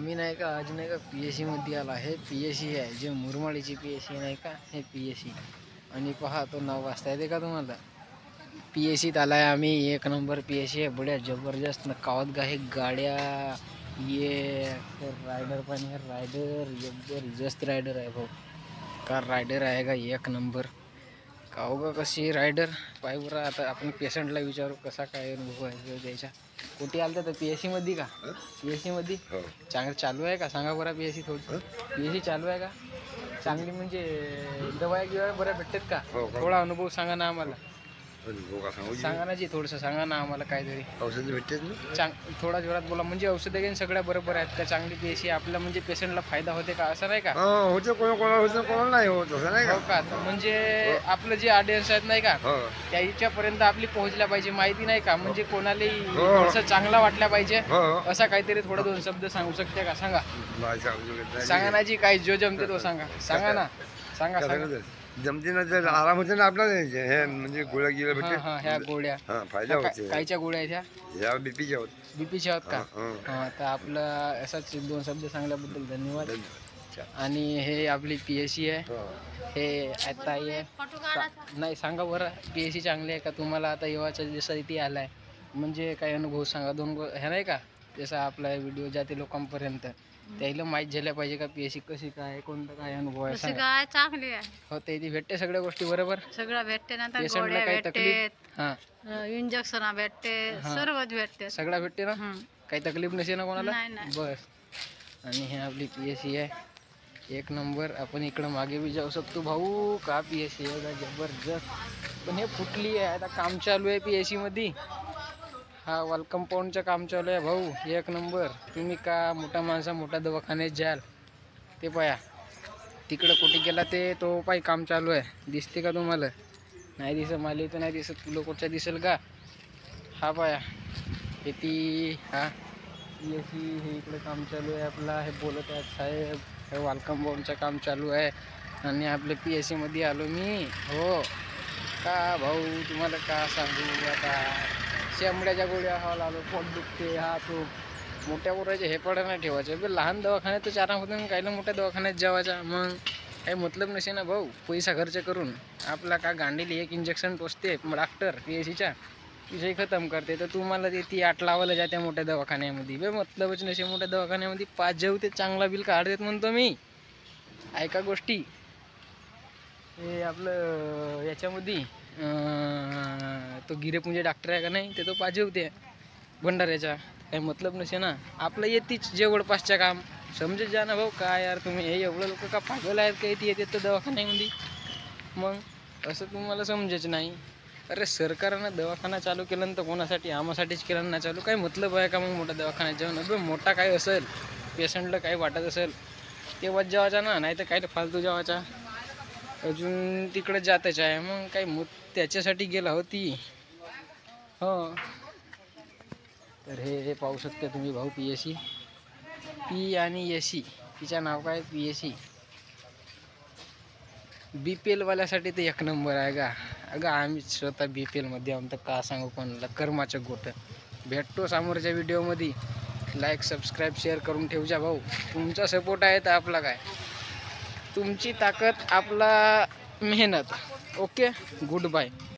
आम्ही नाही का आज नाही का PSC मध्ये आला. हे PSC आहे जे मुरमाडीची PSC नाही का, हे PSC. आणि पहा तो नाव वाचता येते का तुम्हाला? PSCत आलाय आम्ही. एक नंबर PSC आहे, बड्या जबरदस्त नकावत हे गाड्या. ये रायडर पण है, रायडर जबरदस्त रायडर आहे भाऊ. कार रायडर आहे का एक नंबर. का होगा कशी रायडर पाय बरं. आता आपण पेशंटला विचारू कसा काय अनुभव आहे द्यायचा. कुठे आलं तर PSC मध्ये का? PSC मध्ये चांगलं चालू आहे का सांगा बरं. PSC थोडी PSC चालू आहे का? चांगली म्हणजे दवाई गिवाय बऱ्या भेटतात का? थोडा अनुभव सांगा ना आम्हाला. सांगा ना जी, थोडंसं सांगा ना आम्हाला काहीतरी. औषध भेटते थोडा जोरात बोला. म्हणजे औषधं घेऊन सगळ्या बरोबर आहेत का? चांगली PSC आपल्या म्हणजे पेशंटला फायदा होते का असं नाही का? होते, कोणाला होते कोणाला नाही होत असं नाही हो का? म्हणजे आपलं जे ऑडियन्स आहेत नाही का, त्याच्यापर्यंत आपली पोहोचल्या पाहिजे माहिती नाही का. म्हणजे कोणालाही थोडंसं चांगला वाटल्या पाहिजे असा काहीतरी थोडं दोन शब्द सांगू शकते का? सांगा सांगा ना जी. काही जो जमते तो सांगा. सांगा ना, सांगा सांगा. जमते ना तर आराम होते ना आपला. हे म्हणजे गोळ्या गिळ्या भेटते. ह्या गोळ्या फायदा होते. कायच्या गोळ्या आहेत ह्या? या बीपीच्या होत. बीपीच्या आहेत का? हा, तर आपलं असाच दोन शब्द सांगल्याबद्दल धन्यवाद. आणि हे आपली PSC आहे. हे आता आहे नाही सांगा बरं. PSC चांगली आहे का तुम्हाला? आता येवाचा जसा इथे आलाय म्हणजे काही अनुभव सांगा. दोन हे नाही का, जसा आपला व्हिडिओ जाते लोकांपर्यंत त्याला माहीत झाल्या पाहिजे का PSC कशी काय, कोणता काय अनुभव आहे काय चांगली आहे. हो, ते इथे भेटते सगळ्या गोष्टी बरोबर. सगळं भेटते ना. पेशंटला काही तकलीफ इंजेक्शन भेटते, सर्वच भेटते. सगळं भेटते ना. काही तकलीफ नसे ना कोणाला. नाही. बस. आणि हे आपली PSC आहे एक नंबर. आपण इकडं मागे बी जाऊ शकतो भाऊ. का PSC आहे का जबरदस्त. पण हे फुटली आहे आता. काम चालू आहे PSC मध्ये. हा वॉल कंपाऊंडचं काम चालू आहे भाऊ एक नंबर. तुम्ही का मोठा माणसा मोठ्या दवाखान्यात जाल ते पाया. तिकडं कुठे गेला ते तो पाय काम चालू आहे. दिसते का तुम्हाला? नाही दिसत मला इथं नाही दिसत. तुला कुठच्या दिसेल का? हा पाया ती हा PSC हे इकडे काम चालू आहे आपला. हे बोलत आहेत साहेब. हे वॉल कंपाऊंडचं काम चालू आहे आणि आपल्या PSC मध्ये आलो मी. हो का भाऊ, तुम्हाला का सांगू आता. शेंबड्याच्या गोळ्या खायला आलो, पोट दुखते. हा तो मोठ्या पोराचे हे पडा नाही ठेवायचं. लहान दवाखान्यातच आराम होतं ना, कायला मोठ्या दवाखान्यात जेवायचा. मग काही मतलब नसे ना भाऊ. पैसा खर्च करून आपला का गांडीली एक इंजेक्शन टोचते डॉक्टर PSCच्या विषय खतम करते. तर तुम्हाला ते ती आट लावायला जाते मोठ्या दवाखान्यामध्ये. बे मतलबच नसे मोठ्या दवाखान्यामध्ये. 5 जेवते चांगला बिल काढतात म्हणतो मी. ऐका गोष्टी. हे आपलं याच्यामध्ये तो गिरेपुंजे डॉक्टर आहे का नाही, ते तो 5 जेवते भंडाऱ्याचा. काही मतलब नसे ना. आपलं येतीच जवळपासच्या काम समजत जा ना भाऊ. काय यार तुम्ही हे एवढं लोक का पागल आहेत का इथे येते तर दवाखान्यामध्ये. मग असं तुम्हाला समजायचं नाही. अरे सरकारनं दवाखाना चालू केलं तर कोणासाठी? आम्हासाठीच केलं ना चालू. काही मतलब आहे का मग मोठ्या दवाखान्यात जाऊन? अबे मोठा काय असेल, पेशंटला काही वाटत असेल तेव्हाच जेवायचा ना, नाही तर काय फालतू जेवायचा. अजून तिकडे जातच आहे. मग काही त्याच्यासाठी गेला होती. हो, तर हे पाहू शकता तुम्ही भाऊ. PSC P आणि SC तिचं नाव काय? PSC. BPL वाल्यासाठी तर एक नंबर आहे का. अगं आम्ही स्वतः BPL मध्ये आहोत तर का सांगू कोणाला. कर्माचं गोट. भेटतो समोरच्या व्हिडिओमध्ये. लाईक सबस्क्राईब शेअर करून ठेवजा भाऊ. तुमचा सपोर्ट आहे तर आपला काय. तुमची ताकद आपला मेहनत. Okay, good bye.